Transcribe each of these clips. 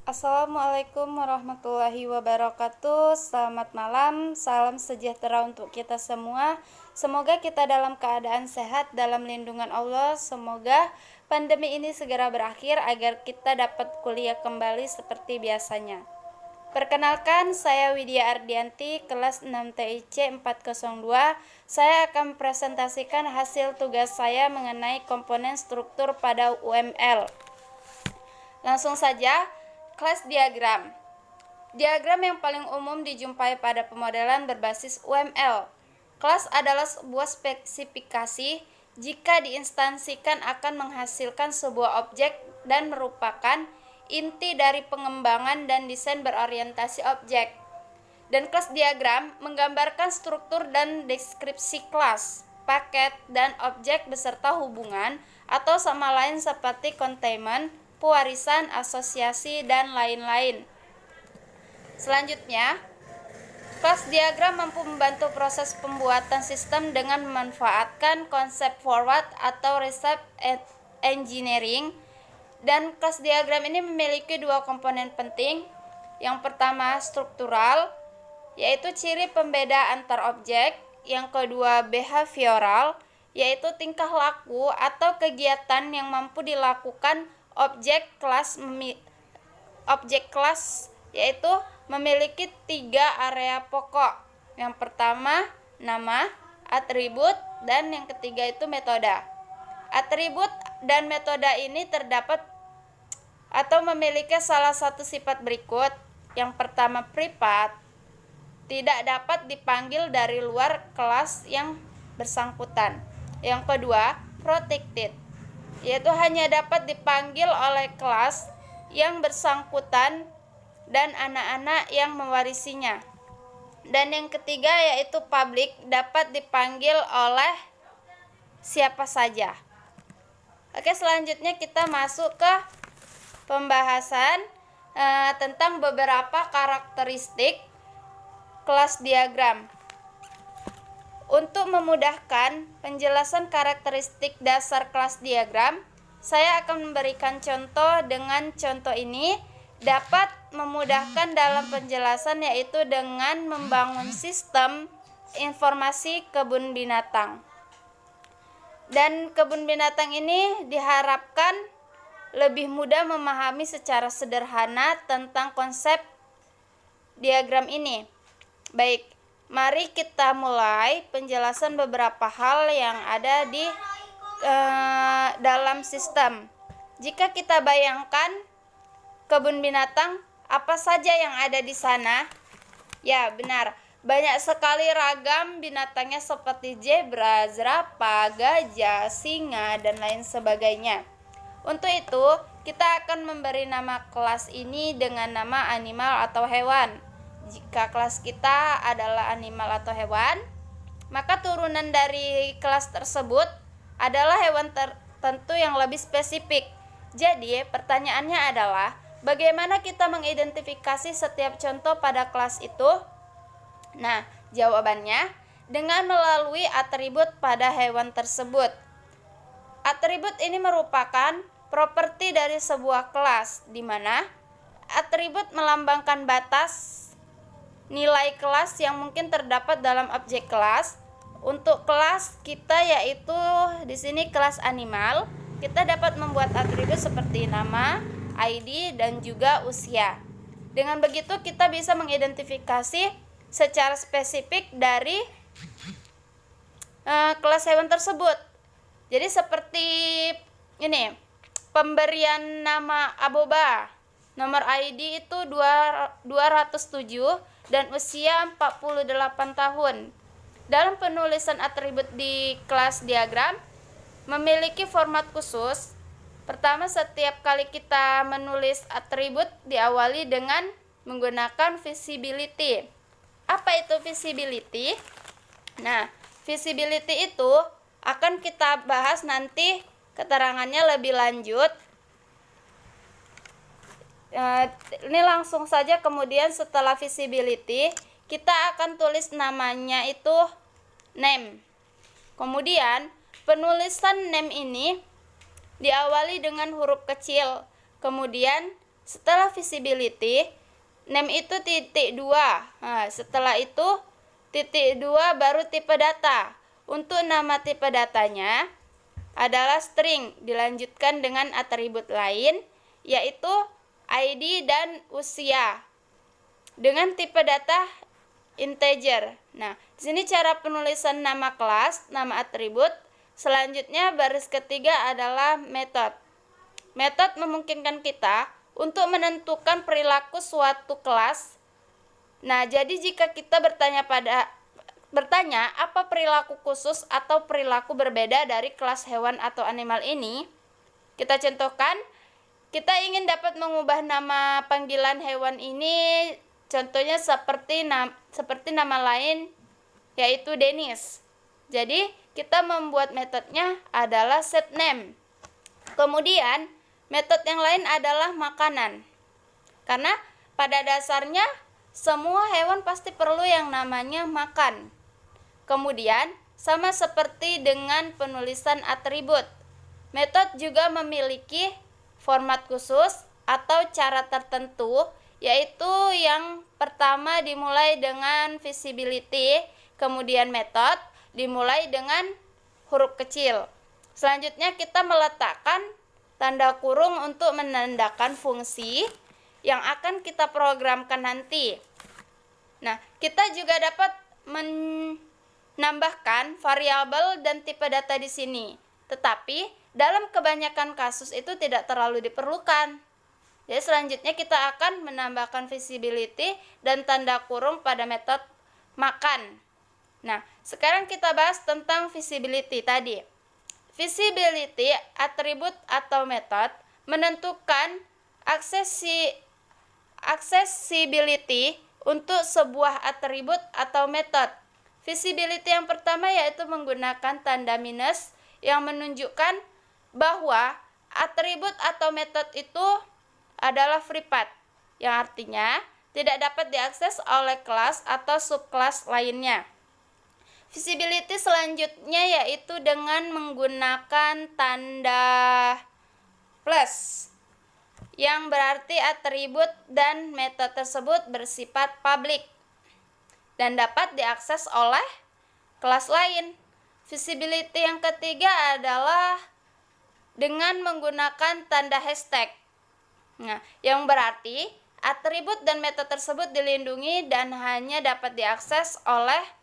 Assalamualaikum warahmatullahi wabarakatuh. Selamat malam, salam sejahtera untuk kita semua. Semoga kita dalam keadaan sehat dalam lindungan Allah. Semoga pandemi ini segera berakhir agar kita dapat kuliah kembali seperti biasanya. Perkenalkan, saya Widya Ardianti, kelas 6 TIC 402. Saya akan presentasikan hasil tugas saya mengenai komponen struktur pada UML. Langsung saja. Kelas diagram. Diagram yang paling umum dijumpai pada pemodelan berbasis UML. Kelas adalah sebuah spesifikasi jika diinstansikan akan menghasilkan sebuah objek dan merupakan inti dari pengembangan dan desain berorientasi objek. Dan kelas diagram menggambarkan struktur dan deskripsi kelas, paket, dan objek beserta hubungan atau sama lain seperti containment, pewarisan, asosiasi, dan lain-lain. Selanjutnya, kelas diagram mampu membantu proses pembuatan sistem dengan memanfaatkan konsep forward atau reverse engineering. Dan kelas diagram ini memiliki dua komponen penting. Yang pertama struktural, yaitu ciri pembeda antar objek. Yang kedua behavioral, yaitu tingkah laku atau kegiatan yang mampu dilakukan objek kelas yaitu memiliki tiga area pokok. Yang pertama nama, atribut, dan yang ketiga itu metode. Atribut dan metode ini terdapat atau memiliki salah satu sifat berikut. Yang pertama privat, tidak dapat dipanggil dari luar kelas yang bersangkutan. Yang kedua protected, yaitu hanya dapat dipanggil oleh kelas yang bersangkutan dan anak-anak yang mewarisinya. Dan yang ketiga yaitu public, dapat dipanggil oleh siapa saja. Oke, selanjutnya kita masuk ke pembahasan tentang beberapa karakteristik kelas diagram. Untuk memudahkan penjelasan karakteristik dasar kelas diagram, saya akan memberikan contoh. Dengan contoh ini dapat memudahkan dalam penjelasan, yaitu dengan membangun sistem informasi kebun binatang. Dan kebun binatang ini diharapkan lebih mudah memahami secara sederhana tentang konsep diagram ini. Baik, mari kita mulai penjelasan beberapa hal yang ada di dalam sistem. Jika kita bayangkan kebun binatang, apa saja yang ada di sana? Ya, benar. Banyak sekali ragam binatangnya seperti zebra, zerafa, gajah, singa, dan lain sebagainya. Untuk itu, kita akan memberi nama kelas ini dengan nama animal atau hewan. Jika kelas kita adalah animal atau hewan, maka turunan dari kelas tersebut adalah hewan tertentu yang lebih spesifik. Jadi, pertanyaannya adalah, bagaimana kita mengidentifikasi setiap contoh pada kelas itu? Nah, jawabannya dengan melalui atribut pada hewan tersebut. Atribut ini merupakan properti dari sebuah kelas, di mana atribut melambangkan batas nilai kelas yang mungkin terdapat dalam objek kelas. Untuk kelas kita yaitu di sini kelas animal, kita dapat membuat atribut seperti nama, ID, dan juga usia. Dengan begitu kita bisa mengidentifikasi secara spesifik dari kelas hewan tersebut. Jadi seperti ini, pemberian nama Aboba, nomor ID itu 207 dan usia 48 tahun. Dalam penulisan atribut di kelas diagram memiliki format khusus. Pertama, setiap kali kita menulis atribut diawali dengan menggunakan visibility. Apa itu visibility? Nah, visibility itu akan kita bahas nanti keterangannya lebih lanjut. Ini langsung saja, kemudian setelah visibility kita akan tulis namanya itu name. Kemudian penulisan name ini diawali dengan huruf kecil, kemudian Setelah visibility, name itu titik 2. Nah, setelah itu titik 2 baru tipe data. Untuk nama tipe datanya adalah string, dilanjutkan dengan atribut lain yaitu ID dan usia dengan tipe data integer. Nah, di sini cara penulisan nama kelas, nama atribut. Selanjutnya baris ketiga adalah method. Method memungkinkan kita untuk menentukan perilaku suatu kelas. Nah, jadi jika kita bertanya apa perilaku khusus atau perilaku berbeda dari kelas hewan atau animal ini, kita contohkan, kita ingin dapat mengubah nama panggilan hewan ini, contohnya seperti nama lain yaitu Dennis. Jadi, kita membuat metodenya adalah setName. Kemudian, metode yang lain adalah makanan. Karena pada dasarnya semua hewan pasti perlu yang namanya makan. Kemudian, sama seperti dengan penulisan atribut, metode juga memiliki format khusus atau cara tertentu, yaitu yang pertama dimulai dengan visibility, kemudian metode dimulai dengan huruf kecil. Selanjutnya kita meletakkan tanda kurung untuk menandakan fungsi yang akan kita programkan nanti. Nah, kita juga dapat menambahkan variabel dan tipe data di sini. Tetapi, dalam kebanyakan kasus itu tidak terlalu diperlukan. Jadi, selanjutnya kita akan menambahkan visibility dan tanda kurung pada metode makan. Nah, sekarang kita bahas tentang visibility tadi. Visibility, atribut atau metode, menentukan accessibility untuk sebuah atribut atau metode. Visibility yang pertama yaitu menggunakan tanda minus yang menunjukkan bahwa atribut atau metode itu adalah free path, yang artinya tidak dapat diakses oleh kelas atau subkelas lainnya. Visibility selanjutnya yaitu dengan menggunakan tanda plus, yang berarti atribut dan metode tersebut bersifat public dan dapat diakses oleh kelas lain. Visibility yang ketiga adalah dengan menggunakan tanda hashtag. Nah, yang berarti atribut dan metode tersebut dilindungi dan hanya dapat diakses oleh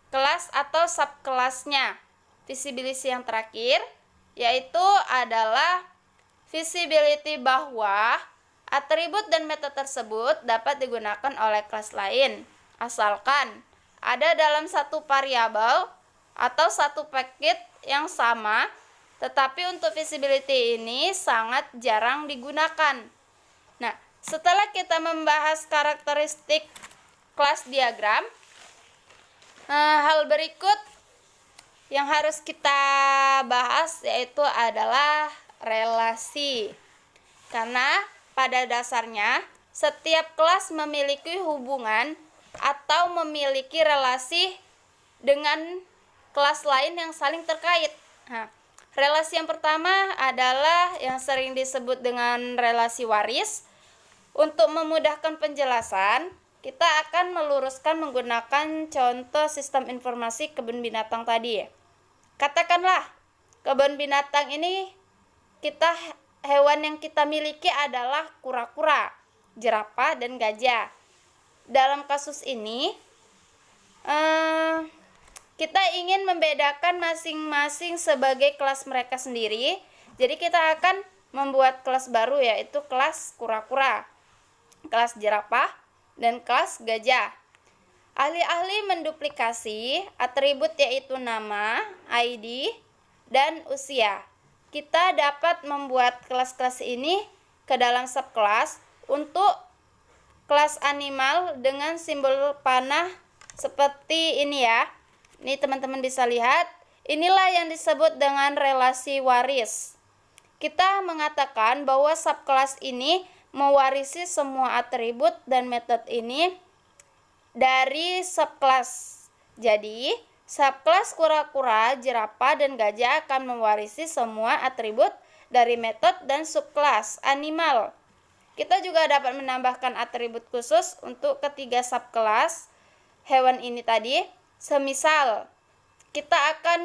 kelas atau subkelasnya. Visibility yang terakhir yaitu adalah visibility bahwa atribut dan metode tersebut dapat digunakan oleh kelas lain asalkan ada dalam satu variabel atau satu paket yang sama, tetapi untuk visibility ini sangat jarang digunakan. Nah, setelah kita membahas karakteristik kelas diagram, hal berikut yang harus kita bahas yaitu adalah relasi. Karena pada dasarnya setiap kelas memiliki hubungan atau memiliki relasi dengan kelas lain yang saling terkait. Nah, relasi yang pertama adalah yang sering disebut dengan relasi waris. Untuk memudahkan penjelasan, kita akan meluruskan menggunakan contoh sistem informasi kebun binatang tadi. Katakanlah, kebun binatang ini hewan yang kita miliki adalah kura-kura, jerapah, dan gajah. Dalam kasus ini, kita ingin membedakan masing-masing sebagai kelas mereka sendiri. Jadi kita akan membuat kelas baru yaitu kelas kura-kura, kelas jerapah, dan kelas gajah. Ahli-ahli menduplikasi atribut yaitu nama, ID, dan usia. Kita dapat membuat kelas-kelas ini ke dalam subkelas. Untuk kelas animal dengan simbol panah seperti ini ya. Ini teman-teman bisa lihat. Inilah yang disebut dengan relasi waris. Kita mengatakan bahwa subkelas ini mewarisi semua atribut dan metode ini dari subkelas. Jadi, subkelas kura-kura, jerapah, dan gajah akan mewarisi semua atribut dari metode dan subkelas animal. Kita juga dapat menambahkan atribut khusus untuk ketiga subkelas hewan ini tadi. Semisal kita akan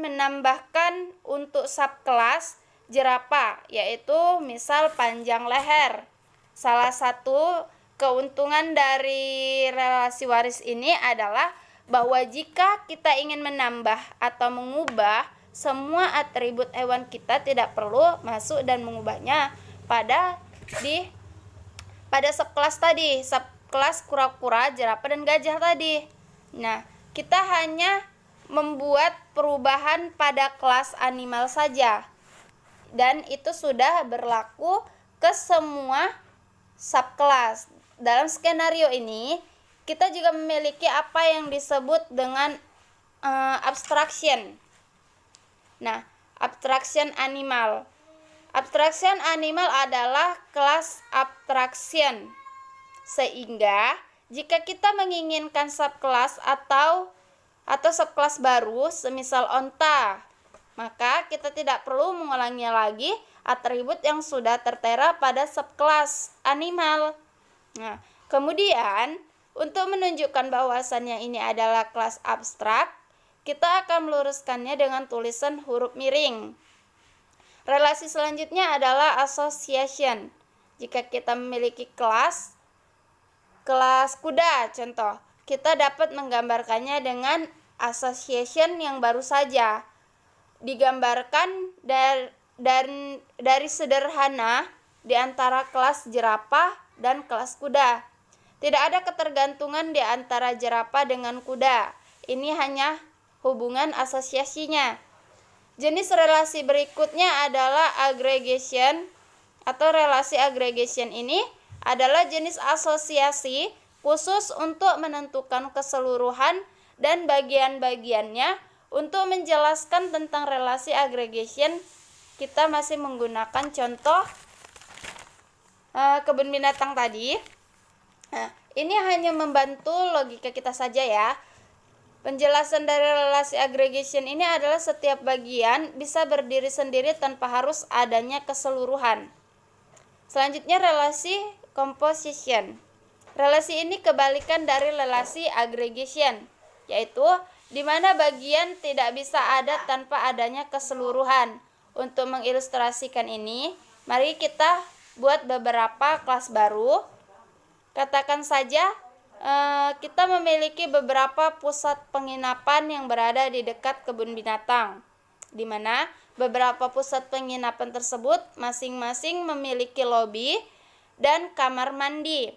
menambahkan untuk subkelas jerapah, yaitu misal panjang leher. Salah satu keuntungan dari relasi waris ini adalah bahwa jika kita ingin menambah atau mengubah semua atribut hewan kita, tidak perlu masuk dan mengubahnya pada subkelas tadi, subkelas kura-kura, jerapah, dan gajah tadi. Nah, kita hanya membuat perubahan pada kelas animal saja, dan itu sudah berlaku ke semua subkelas. Dalam skenario ini, kita juga memiliki apa yang disebut dengan abstraction. Nah, abstraction animal. Abstraction animal adalah kelas abstraction. Sehingga jika kita menginginkan subkelas atau subkelas baru, semisal onta, maka kita tidak perlu mengulangi lagi atribut yang sudah tertera pada subkelas animal. Nah, kemudian untuk menunjukkan bahwasannya ini adalah kelas abstrak, kita akan meluruskannya dengan tulisan huruf miring. Relasi selanjutnya adalah association. Jika kita memiliki kelas kuda contoh, kita dapat menggambarkannya dengan association yang baru saja digambarkan dari sederhana di antara kelas jerapah dan kelas kuda. Tidak ada ketergantungan di antara jerapah dengan kuda. Ini hanya hubungan asosiasinya. Jenis relasi berikutnya adalah aggregation atau relasi aggregation ini adalah jenis asosiasi khusus untuk menentukan keseluruhan dan bagian-bagiannya. Untuk menjelaskan tentang relasi aggregation, kita masih menggunakan contoh kebun binatang tadi. Nah, ini hanya membantu logika kita saja ya. Penjelasan dari relasi aggregation ini adalah setiap bagian bisa berdiri sendiri tanpa harus adanya keseluruhan. Selanjutnya relasi composition. Relasi ini kebalikan dari relasi aggregation, yaitu di mana bagian tidak bisa ada tanpa adanya keseluruhan. Untuk mengilustrasikan ini, mari kita buat beberapa kelas baru. Katakan saja kita memiliki beberapa pusat penginapan yang berada di dekat kebun binatang, di mana beberapa pusat penginapan tersebut masing-masing memiliki lobi dan kamar mandi.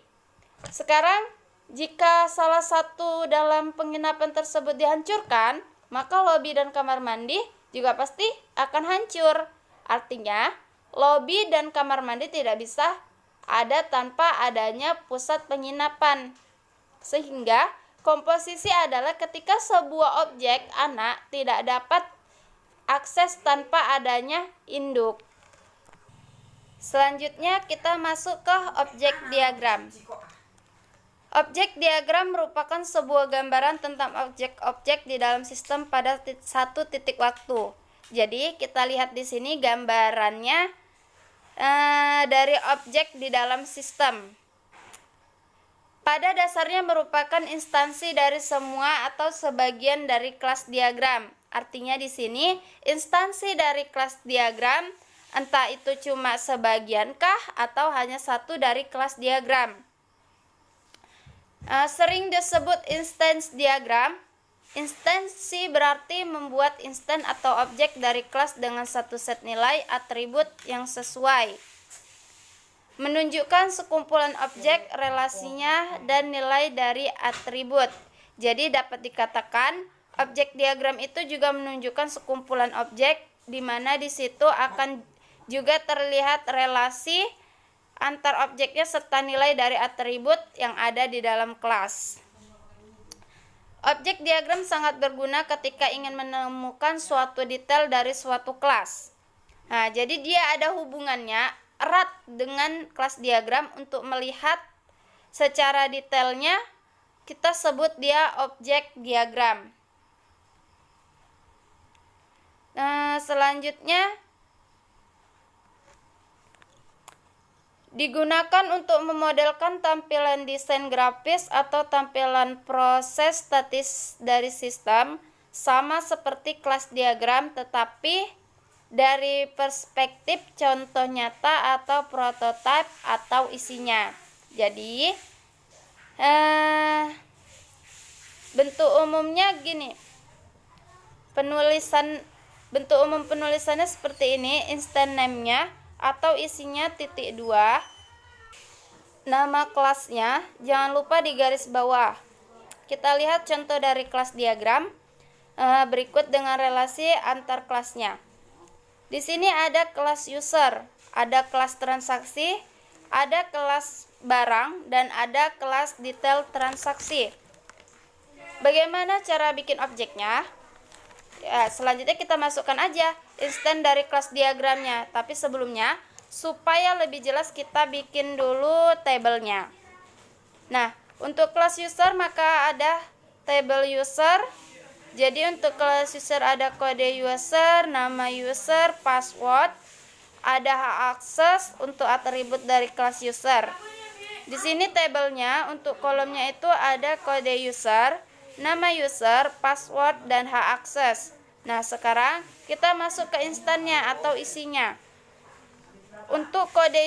Sekarang, jika salah satu dalam penginapan tersebut dihancurkan, maka lobi dan kamar mandi juga pasti akan hancur. Artinya, lobi dan kamar mandi tidak bisa ada tanpa adanya pusat penginapan. Sehingga komposisi adalah ketika sebuah objek anak tidak dapat akses tanpa adanya induk. Selanjutnya kita masuk ke objek diagram. Objek diagram merupakan sebuah gambaran tentang objek-objek di dalam sistem pada satu titik waktu. Jadi kita lihat di sini gambarannya dari objek di dalam sistem. Pada dasarnya merupakan instansi dari semua atau sebagian dari kelas diagram. Artinya di sini instansi dari kelas diagram entah itu cuma sebagiankah atau hanya satu dari kelas diagram. Sering disebut instance diagram. Instansi berarti membuat instan atau objek dari kelas dengan satu set nilai atribut yang sesuai. Menunjukkan sekumpulan objek, relasinya, dan nilai dari atribut. Jadi dapat dikatakan objek diagram itu juga menunjukkan sekumpulan objek, di mana di situ akan juga terlihat relasi antar objeknya serta nilai dari atribut yang ada di dalam kelas. Objek diagram sangat berguna ketika ingin menemukan suatu detail dari suatu kelas. Nah, jadi dia ada hubungannya erat dengan kelas diagram. Untuk melihat secara detailnya, kita sebut dia objek diagram. Selanjutnya, Digunakan untuk memodelkan tampilan desain grafis atau tampilan proses statis dari sistem, sama seperti kelas diagram tetapi dari perspektif contoh nyata atau prototipe atau isinya. Jadi bentuk umumnya gini. Bentuk umum penulisannya seperti ini, instant name-nya atau isinya titik 2, nama kelasnya, jangan lupa di garis bawah. Kita lihat contoh dari kelas diagram berikut dengan relasi antar kelasnya. Di sini ada kelas user, ada kelas transaksi, ada kelas barang, dan ada kelas detail transaksi. Bagaimana cara bikin objeknya? Ya, selanjutnya kita masukkan aja instan dari kelas diagramnya. Tapi sebelumnya, supaya lebih jelas kita bikin dulu tabelnya. Nah, untuk kelas user maka ada tabel user. Jadi untuk kelas user ada kode user, nama user, password, ada hak akses untuk atribut dari kelas user. Di sini tabelnya untuk kolomnya itu ada kode user, nama user, password, dan hak akses. Nah, sekarang kita masuk ke instannya atau isinya. Untuk kode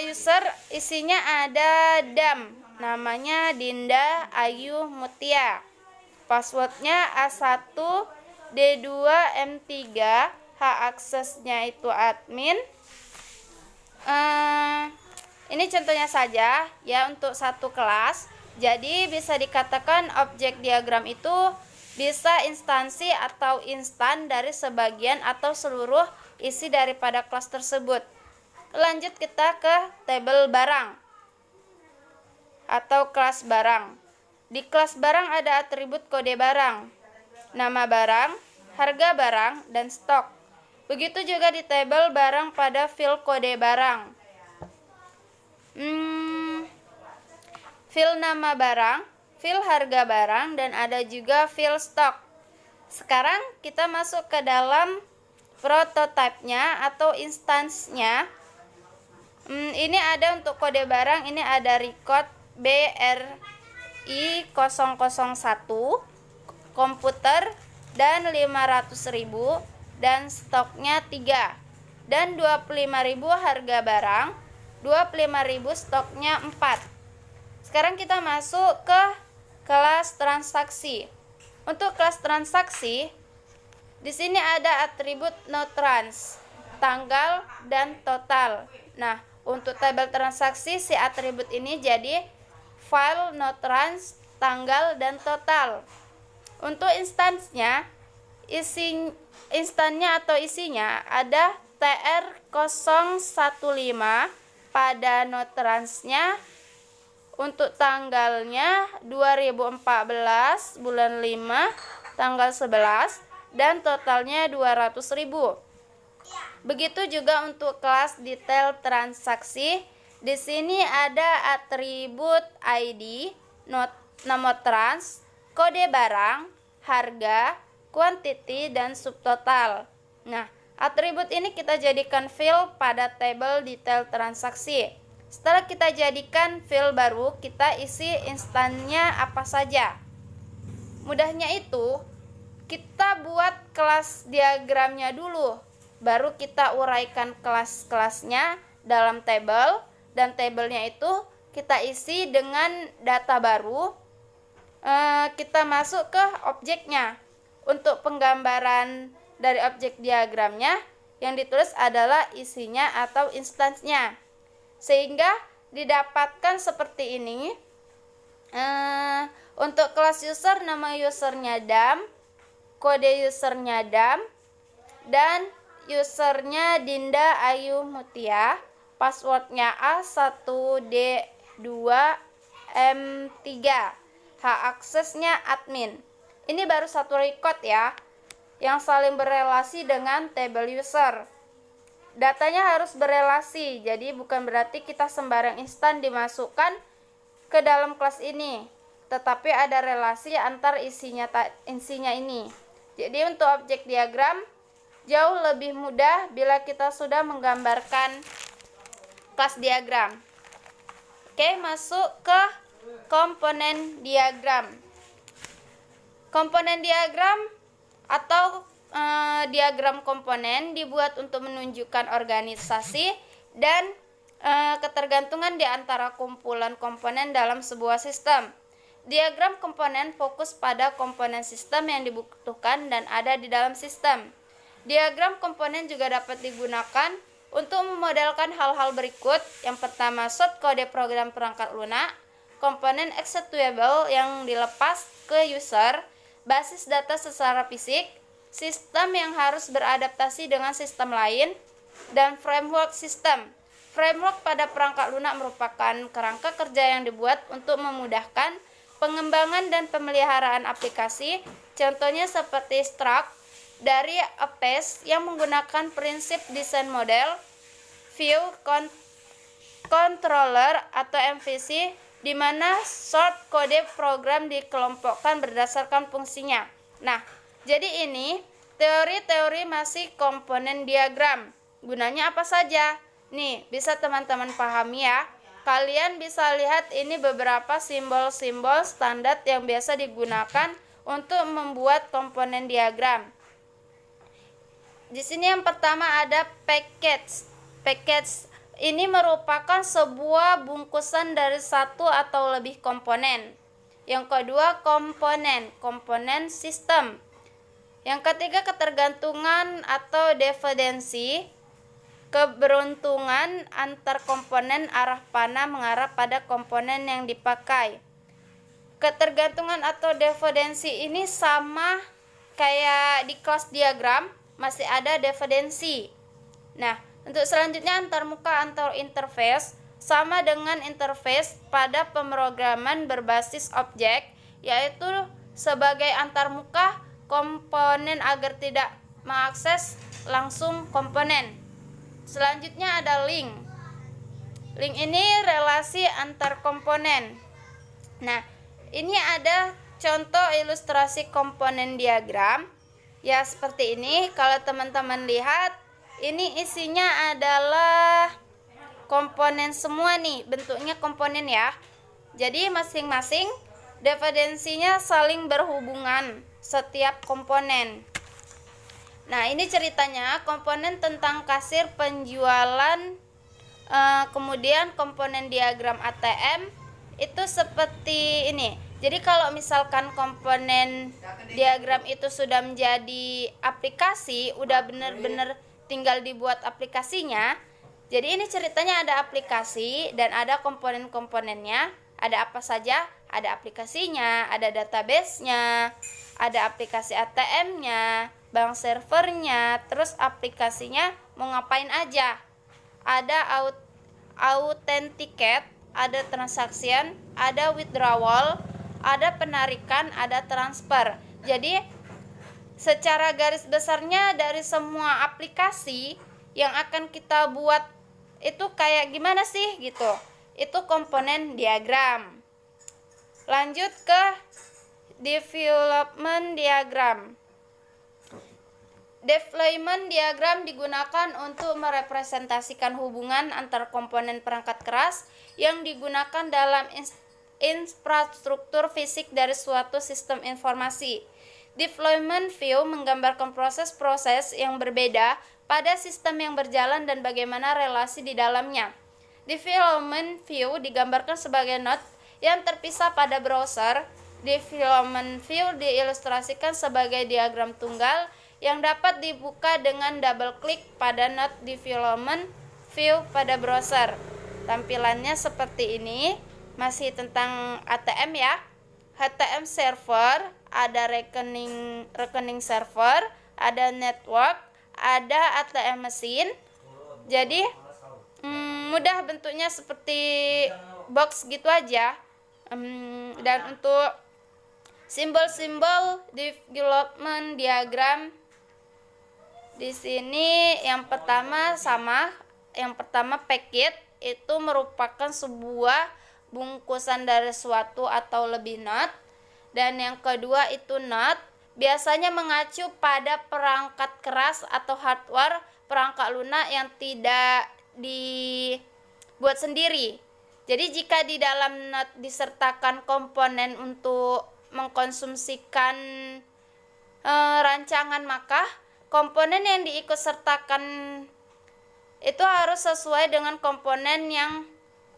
user isinya ada DAM, namanya Dinda Ayu Mutia. Passwordnya A1, D2, M3, hak aksesnya itu admin. Ini contohnya saja ya untuk satu kelas. Jadi bisa dikatakan objek diagram itu bisa instansi atau instan dari sebagian atau seluruh isi daripada kelas tersebut. Lanjut kita ke tabel barang atau kelas barang. Di kelas barang ada atribut kode barang, nama barang, harga barang, dan stok. Begitu juga di tabel barang pada field kode barang. Field nama barang, field harga barang, dan ada juga field stok. Sekarang kita masuk ke dalam prototipenya atau instansnya. Ini ada untuk kode barang, ini ada record BRI 001, komputer, dan 500.000, dan stoknya 3, dan 25.000 harga barang, 25.000 stoknya 4. Sekarang kita masuk ke kelas transaksi. Untuk kelas transaksi, di sini ada atribut notrans, tanggal, dan total. Nah, untuk tabel transaksi si atribut ini jadi file notrans, tanggal, dan total. Untuk instansinya, instannya atau isinya ada TR015 pada notransnya. Untuk tanggalnya 2014 bulan 5 tanggal 11 dan totalnya 200.000. Begitu juga untuk kelas detail transaksi. Di sini ada atribut ID, nomor trans, kode barang, harga, quantity, dan subtotal. Nah, atribut ini kita jadikan field pada tabel detail transaksi. Setelah kita jadikan field baru, kita isi instannya apa saja. Mudahnya itu, kita buat kelas diagramnya dulu, baru kita uraikan kelas-kelasnya dalam tabel, dan tabelnya itu kita isi dengan data baru. Kita masuk ke objeknya. Untuk penggambaran dari objek diagramnya, yang ditulis adalah isinya atau instansnya. Sehingga didapatkan seperti ini. Untuk kelas user, nama usernya DAM, kode usernya DAM, dan usernya Dinda Ayu Mutia, passwordnya A1D2M3, hak aksesnya admin. Ini baru satu record ya, yang saling berelasi dengan tabel user. Datanya harus berelasi, jadi bukan berarti kita sembarang instan dimasukkan ke dalam kelas ini, tetapi ada relasi antar isinya ini. Jadi untuk objek diagram jauh lebih mudah bila kita sudah menggambarkan kelas diagram. Oke, masuk ke komponen diagram. Komponen diagram atau diagram komponen dibuat untuk menunjukkan organisasi dan ketergantungan di antara kumpulan komponen dalam sebuah sistem. Diagram komponen fokus pada komponen sistem yang dibutuhkan dan ada di dalam sistem. Diagram komponen juga dapat digunakan untuk memodelkan hal-hal berikut. Yang pertama, short kode program perangkat lunak, komponen executable yang dilepas ke user, basis data secara fisik, sistem yang harus beradaptasi dengan sistem lain, dan framework sistem. Framework pada perangkat lunak merupakan kerangka kerja yang dibuat untuk memudahkan pengembangan dan pemeliharaan aplikasi. Contohnya seperti Struct dari Apache yang menggunakan prinsip desain model, View Controller atau MVC, di mana short kode program dikelompokkan berdasarkan fungsinya. Nah, jadi ini teori-teori masih komponen diagram. Gunanya apa saja? Nih, bisa teman-teman pahami ya. Kalian bisa lihat ini beberapa simbol-simbol standar yang biasa digunakan untuk membuat komponen diagram. Di sini yang pertama ada package. Package ini merupakan sebuah bungkusan dari satu atau lebih komponen. Yang kedua, komponen sistem. Yang ketiga, ketergantungan atau dependensi, keberuntungan antar komponen arah panah mengarah pada komponen yang dipakai. Ketergantungan atau dependensi ini sama kayak di kelas diagram, masih ada dependensi. Nah, untuk selanjutnya antarmuka atau interface sama dengan interface pada pemrograman berbasis objek, yaitu sebagai antarmuka komponen agar tidak mengakses langsung komponen. Selanjutnya ada link. Link ini relasi antar komponen. Nah, ini ada contoh ilustrasi komponen diagram. Ya, seperti ini. Kalau teman-teman lihat, ini isinya adalah komponen semua nih, bentuknya komponen ya. Jadi masing-masing dependensinya saling berhubungan setiap komponen. Nah, ini ceritanya komponen tentang kasir penjualan, kemudian komponen diagram ATM itu seperti ini. Jadi kalau misalkan komponen diagram itu sudah menjadi aplikasi, udah benar-benar tinggal dibuat aplikasinya. Jadi ini ceritanya ada aplikasi dan ada komponen-komponennya. Ada apa saja? Ada aplikasinya, ada database-nya, ada aplikasi ATM-nya, bank servernya, terus aplikasinya mau ngapain aja. Ada authenticate, ada transaction, ada withdrawal, ada penarikan, ada transfer. Jadi secara garis besarnya dari semua aplikasi yang akan kita buat itu kayak gimana sih gitu. Itu komponen diagram. Lanjut ke development diagram. Deployment diagram digunakan untuk merepresentasikan hubungan antar komponen perangkat keras yang digunakan dalam infrastruktur fisik dari suatu sistem informasi. Deployment view menggambarkan proses-proses yang berbeda pada sistem yang berjalan dan bagaimana relasi di dalamnya. Development view digambarkan sebagai node yang terpisah pada browser. Development view diilustrasikan sebagai diagram tunggal yang dapat dibuka dengan double klik pada node development view pada browser. Tampilannya seperti ini, masih tentang ATM ya. ATM server, ada rekening server, ada network, ada ATM mesin. Jadi mudah bentuknya seperti box gitu aja. Dan untuk simbol-simbol development diagram di sini yang pertama packet itu merupakan sebuah bungkusan dari suatu atau lebih node, dan yang kedua itu node biasanya mengacu pada perangkat keras atau hardware perangkat lunak yang tidak buat sendiri. Jadi jika di dalam not disertakan komponen untuk mengkonsumsikan rancangan, maka komponen yang diikutsertakan itu harus sesuai dengan komponen yang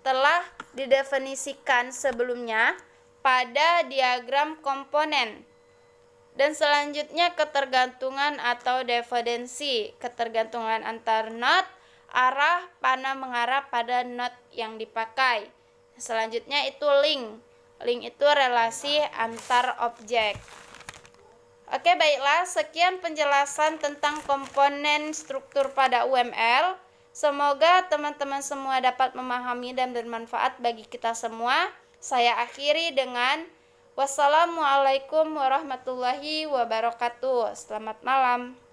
telah didefinisikan sebelumnya pada diagram komponen. Dan selanjutnya ketergantungan atau dependensi, ketergantungan antar not, arah, panah mengarah pada not yang dipakai. Selanjutnya itu link. Link itu relasi antar objek. Oke, baiklah, sekian penjelasan tentang komponen struktur pada UML. Semoga teman-teman semua dapat memahami dan bermanfaat bagi kita semua. Saya akhiri dengan wassalamualaikum warahmatullahi wabarakatuh. Selamat malam.